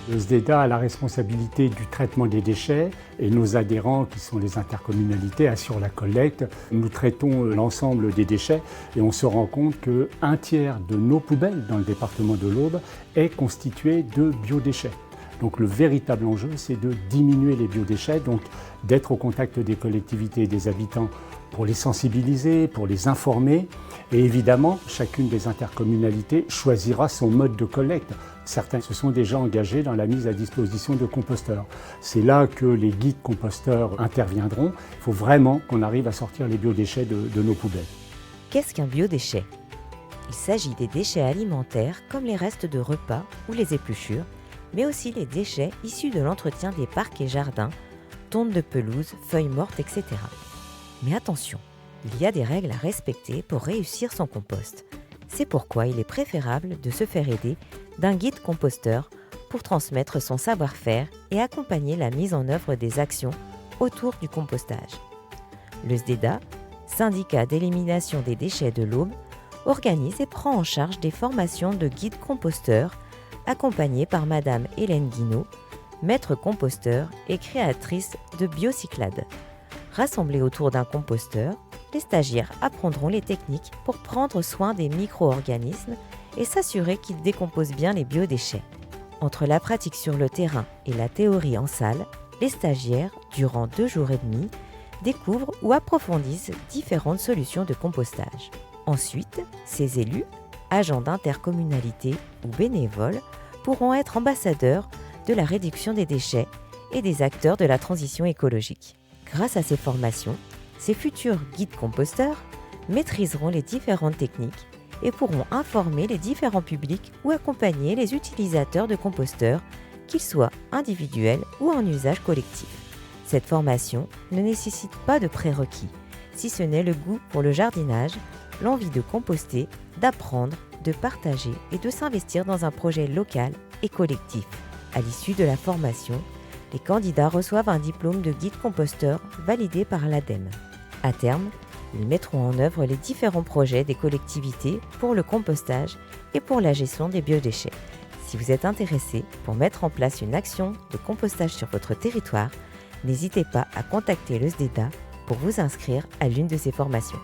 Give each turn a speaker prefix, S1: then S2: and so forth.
S1: Le SDEDA a la responsabilité du traitement des déchets et nos adhérents, qui sont les intercommunalités, assurent la collecte. Nous traitons l'ensemble des déchets et on se rend compte qu'un tiers de nos poubelles dans le département de l'Aube est constitué de biodéchets. Donc le véritable enjeu, c'est de diminuer les biodéchets, donc d'être au contact des collectivités et des habitants pour les sensibiliser, pour les informer. Et évidemment, chacune des intercommunalités choisira son mode de collecte. Certains se sont déjà engagés dans la mise à disposition de composteurs. C'est là que les guides composteurs interviendront. Il faut vraiment qu'on arrive à sortir les biodéchets de nos poubelles.
S2: Qu'est-ce qu'un biodéchet ? Il s'agit des déchets alimentaires comme les restes de repas ou les épluchures, mais aussi les déchets issus de l'entretien des parcs et jardins, tontes de pelouse, feuilles mortes, etc. Mais attention, il y a des règles à respecter pour réussir son compost. C'est pourquoi il est préférable de se faire aider d'un guide composteur pour transmettre son savoir-faire et accompagner la mise en œuvre des actions autour du compostage. Le SDEDA, syndicat d'élimination des déchets de l'Aube, organise et prend en charge des formations de guides composteurs accompagnée par Madame Hélène Guinaud, maître composteur et créatrice de Biocyclades. Rassemblés autour d'un composteur, les stagiaires apprendront les techniques pour prendre soin des micro-organismes et s'assurer qu'ils décomposent bien les biodéchets. Entre la pratique sur le terrain et la théorie en salle, les stagiaires, durant 2 jours et demi, découvrent ou approfondissent différentes solutions de compostage. Ensuite, ces élus, agents d'intercommunalité ou bénévoles, pourront être ambassadeurs de la réduction des déchets et des acteurs de la transition écologique. Grâce à ces formations, ces futurs guides composteurs maîtriseront les différentes techniques et pourront informer les différents publics ou accompagner les utilisateurs de composteurs, qu'ils soient individuels ou en usage collectif. Cette formation ne nécessite pas de prérequis, si ce n'est le goût pour le jardinage, l'envie de composter, d'apprendre, de partager et de s'investir dans un projet local et collectif. À l'issue de la formation, les candidats reçoivent un diplôme de guide composteur validé par l'ADEME. À terme, ils mettront en œuvre les différents projets des collectivités pour le compostage et pour la gestion des biodéchets. Si vous êtes intéressé pour mettre en place une action de compostage sur votre territoire, n'hésitez pas à contacter le SDEDA pour vous inscrire à l'une de ces formations.